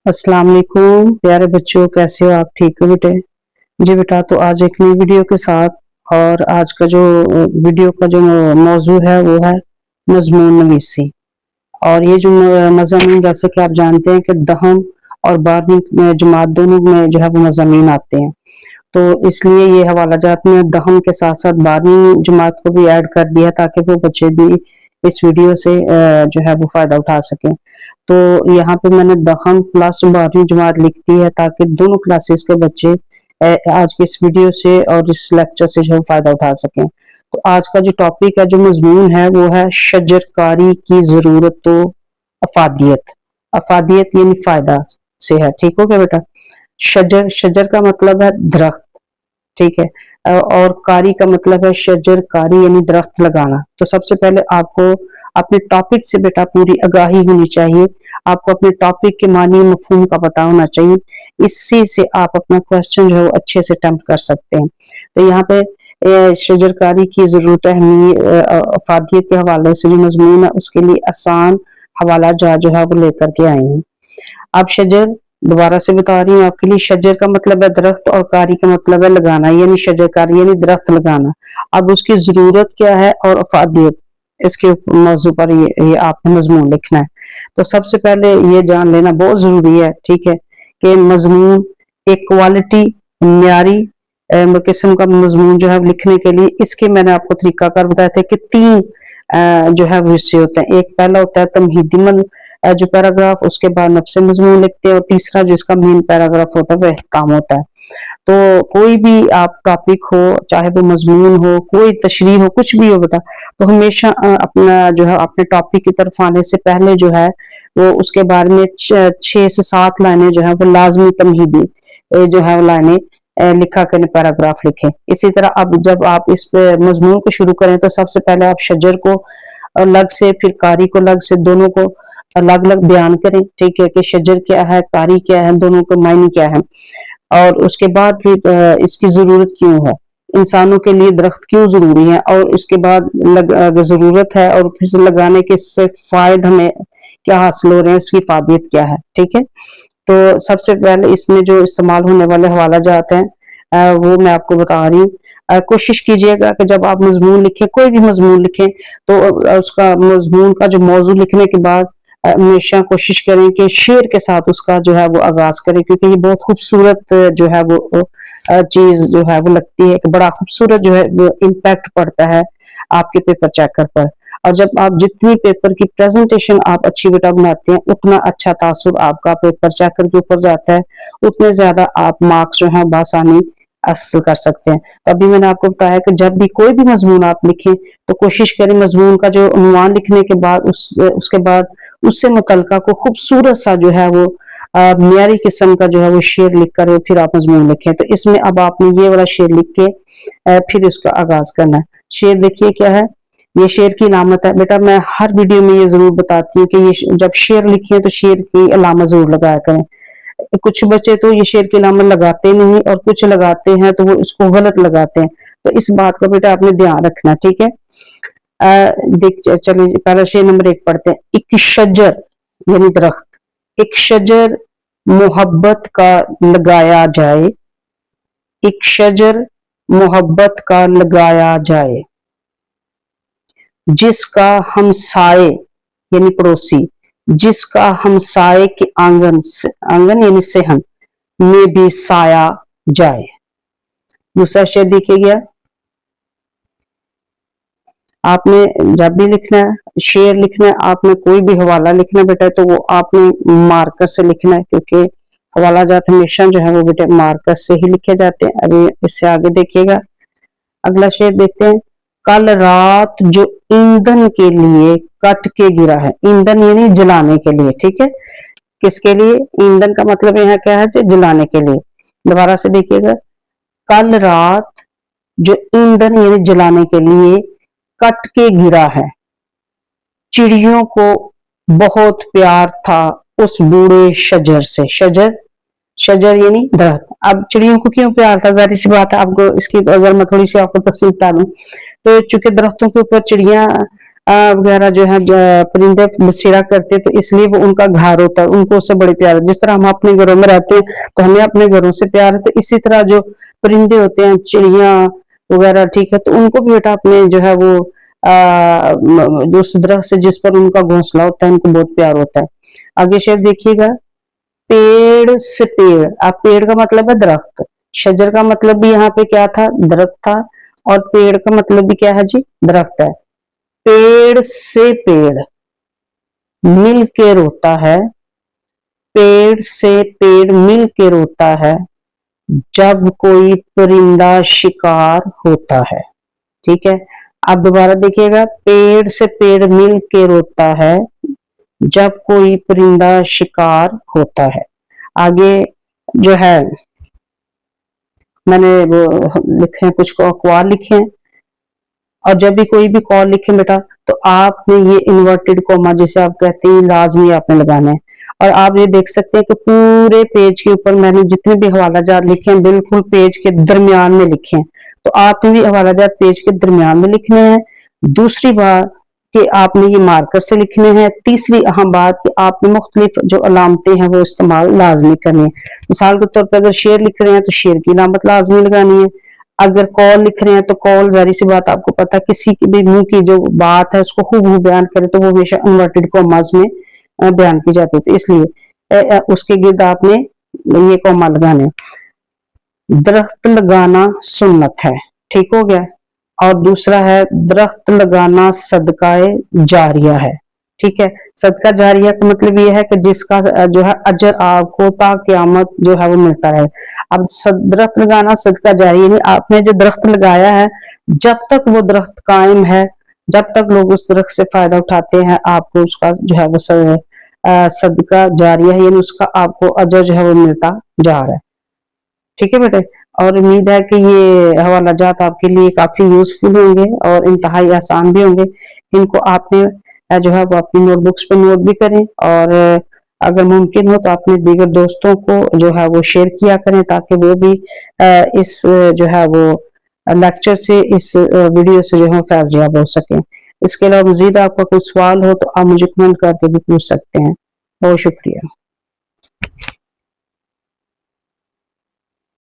अस्सलाम वालेकुम प्यारे बच्चों, कैसे हो आप? ठीक हो बेटे? जी बेटा, तो आज एक नई वीडियो के साथ, और आज का जो वीडियो का जो मौजू है वो है मजमून नवीसी। और ये जो मज़ामीन, जैसे कि आप जानते हैं कि दहम और 12वीं जमात दोनों में जो है वो मज़ामीन आते हैं, तो इसलिए ये हवाला जात में दहम के साथ साथ 12वीं जमात को भी ऐड कर दिया ताकि वो बच्चे भी इस वीडियो से जो है वो फ़ायदा उठा सकें। तो यहाँ पे मैंने दहम प्लस 12वीं जमात लिख दी है ताकि दोनों क्लासेस के बच्चे आज की इस वीडियो से और इस लेक्चर से जो है फ़ायदा उठा सकें। तो आज का जो टॉपिक है, जो मजमून है, वो है शजरकारी की ज़रूरत व अफादियत। अफादियत यानी फ़ायदा से है, ठीक हो गया बेटा? शजर शजर का मतलब है दरख्त, ठीक है। और कारी का मतलब है शजर कारी यानी दरख्त लगाना। तो सबसे पहले आपको अपने टॉपिक से बेटा पूरी आगाही होनी चाहिए। आपको अपने टॉपिक के मानी मफहूम का पता होना चाहिए। इसी से आप अपना क्वेश्चन जो है वो अच्छे से अटेम्प्ट कर सकते हैं। तो यहाँ पे शजरकारी की जरूरत है अफादियत के हवाले से जो मजमून है उसके लिए आसान हवाला जो है वो लेकर के आए हैं। अब शजर दोबारा से बता रही हूँ आपके लिए। शजर का मतलब है दरख्त और कारी का मतलब है लगाना, यानी शजरकारी यानी दरख्त लगाना। अब उसकी जरूरत क्या है और अफादियत, इसके मौजू पर ये आपने मजमून लिखना है। तो सबसे पहले ये जान लेना बहुत जरूरी है, ठीक है, कि मजमून एक क्वालिटी म्यारी किस्म का मजमून जो है लिखने के लिए इसके मैंने आपको तरीकाकार बताया था कि 3 जो है वो हिस्से होते हैं। एक पहला होता है तमहीदी जो पैराग्राफ, उसके बाद नफ्से मजमून लिखते हैं, और तीसरा जो इसका मेन पैराग्राफ होता है वह इख्तिताम होता है। तो कोई भी आप टॉपिक हो, चाहे वो मजमून हो, कोई तशरीह हो, कुछ भी हो बेटा, तो हमेशा अपना जो है अपने टॉपिक की तरफ आने से पहले जो है वो उसके बारे में 6 से 7 लाइनें जो है वो लाजमी तमहीदी जो है वो लाइनें लिखा करें, पैराग्राफ लिखें। इसी तरह अब जब आप इस पे मजमून को शुरू करें तो सबसे पहले आप शजर को अलग से, फिर कारी को अलग से, दोनों को अलग अलग बयान करें, ठीक है, कि शजर क्या है, कारी क्या है, दोनों के मायने क्या है, और उसके बाद फिर इसकी जरूरत क्यों है, इंसानों के लिए दरख्त क्यों जरूरी है, और उसके बाद जरूरत है और फिर से लगाने के से फायदे हमें क्या हासिल हो रहे हैं, उसकी फायदियत क्या है, ठीक है। तो सबसे पहले इसमें जो इस्तेमाल होने वाले हवाला जाते हैं वो मैं आपको बता रही हूँ। कोशिश कीजिएगा कि जब आप मजमून लिखें, कोई भी मजमून लिखें, तो उसका मजमून का जो मौजू लिखने के बाद हमेशा कोशिश करें कि शेर के साथ उसका जो है वो आगाज करें, क्योंकि ये बहुत खूबसूरत जो है वो चीज जो है वो लगती है कि बड़ा खूबसूरत जो है वो इम्पैक्ट पड़ता है आपके पेपर चेकर पर। और जब आप जितनी पेपर की प्रेजेंटेशन आप अच्छी बेटा बनाते हैं, उतना अच्छा तासुर आपका पेपर चेकर के ऊपर जाता है, उतने ज्यादा आप मार्क्स जो है बासानी हासिल कर सकते हैं। तो अभी मैंने आपको बताया कि जब भी कोई भी मजमून आप लिखें तो कोशिश करें मजमून का जो उन्वान लिखने के बाद उसके बाद उससे मुतलका को खूबसूरत सा जो है वो मियारी किस्म का जो है वो शेर लिख कर फिर आप मजमून लिखें। तो इसमें अब आपने ये वाला शेर लिख के फिर इसका आगाज करना है। शेर देखिए क्या है, ये शेर की अलामत है बेटा। मैं हर वीडियो में ये जरूर बताती हूँ कि ये जब शेर लिखे तो शेर की अलामत जरूर लगाया करें। कुछ बच्चे तो ये शेर की अलामत लगाते नहीं, और कुछ लगाते हैं तो वो इसको गलत लगाते हैं। तो इस बात का बेटा आपने ध्यान रखना, ठीक है। देख चलिए पहला शेर नंबर 1 पढ़ते हैं। एक शजर यानी दरख्त, एक शजर मोहब्बत का लगाया जाए, एक शजर मोहब्बत का लगाया जाए, जिसका हमसाए यानी पड़ोसी, जिसका हमसाए के आंगन यानी सेहन में भी साया जाए। दूसरा शेर देखिए गया। आपने जब भी लिखना है, शेर लिखना है, आपने कोई भी हवाला लिखना बेटा, तो वो आपने मार्कर से लिखना है, क्योंकि हवाला जात हमेशा जो है वो बेटे मार्कर से ही लिखे जाते हैं। अभी इससे आगे देखिएगा, अगला शेर देखते हैं। कल रात जो ईंधन के लिए कट के गिरा है, ईंधन यानी जलाने के लिए, ठीक है। किसके लिए? ईंधन का मतलब यहाँ क्या है, जलाने के लिए। दोबारा से देखिएगा, कल रात जो ईंधन यानी जलाने के लिए कट के गिरा है, चिड़ियों को बहुत प्यार था उस बूढ़े शजर से। शजर, शजर यानी दरख्त। अब चिड़ियों को क्यों प्यार था, जाहिर सी बात है। आपको इसकी अगर मैं थोड़ी सी आपको तफसील बता दूं, तो चूंकि दरख्तों के ऊपर चिड़िया वगैरह जो है परिंदे बसेरा करते, तो इसलिए वो उनका घर होता है, उनको उससे बड़े प्यार है। जिस तरह हम अपने घरों में रहते हैं तो हमें अपने घरों से प्यार है, तो इसी तरह जो परिंदे होते हैं, चिड़िया वगैरह, ठीक है, तो उनको भी बेटा अपने जो है वो उस दरख्त से जिस पर उनका घोंसला होता है उनको बहुत प्यार होता है। आगे शेर देखिएगा, पेड़ से पेड़। अब पेड़ का मतलब है दरख्त, शजर का मतलब भी यहाँ पे क्या था, दरख्त था, और पेड़ का मतलब भी क्या है जी, दरख्त है। पेड़ से पेड़ मिल के रोता है, पेड़ से पेड़ मिल के रोता है, जब कोई परिंदा शिकार होता है। ठीक है, आप दोबारा देखिएगा, पेड़ से पेड़ मिल के रोता है, जब कोई परिंदा शिकार होता है। आगे जो है मैंने वो लिखे हैं, कुछ अखबार लिखे हैं, और जब भी कोई भी कॉल लिखे बेटा तो आपने ये इन्वर्टेड कॉमा जिसे आप कहते हैं लाजमी आपने लगाना है। और आप ये देख सकते हैं कि पूरे पेज के ऊपर मैंने जितने भी हवाला जात लिखे हैं बिल्कुल पेज के दरमियान में लिखे हैं, तो आपने भी हवाला जात पेज के दरमियान में लिखने हैं। दूसरी बात कि आपने ये मार्कर से लिखने हैं। तीसरी अहम बात कि आपने मुख्तलिफ जो अलामतें हैं वो इस्तेमाल लाजमी करनी है। मिसाल के तौर पर अगर शेर लिख रहे हैं तो शेर की अलामत लाजमी लगानी है, अगर कॉल लिख रहे हैं तो कॉल, जारी सी बात आपको पता है किसी की भी मुंह की जो बात है उसको हूबहू बयान करे तो वो हमेशा इन्वर्टेड कॉमास में बयान की जाती है, तो इसलिए उसके गिर्द आपने ये कॉमा लगाने। दरख्त लगाना सुन्नत है, ठीक हो गया। और दूसरा है दरख्त लगाना सदकाए जारिया है, ठीक है। सदका जारिया का मतलब ये है कि जिसका जो है अजर आपको ता क़यामत जो है वो मिलता रहे। अब दरख्त लगाना सदका जारिया नहीं, आपने जो दरख्त लगाया है जब तक वो दरख्त कायम है, जब तक लोग उस दरख्त से फायदा उठाते हैं, आपको उसका जो है वो सदका जारिया है, यानी उसका आपको अजर जो है वो मिलता जा रहा है। ठीक है बेटे, और उम्मीद है कि ये हवाला जात आपके लिए काफी यूजफुल होंगे और इंतहाई आसान भी होंगे। इनको आपने जो है वो अपनी नोटबुक्स पे नोट भी करें, और अगर मुमकिन हो तो अपने दीगर दोस्तों को जो है वो शेयर किया करें ताकि वो भी इस जो है वो लेक्चर से, इस वीडियो से जो है फैज़याब हो सके। इसके अलावा मजीद आपका कोई सवाल हो तो आप मुझे कमेंट करके भी पूछ सकते हैं। बहुत शुक्रिया।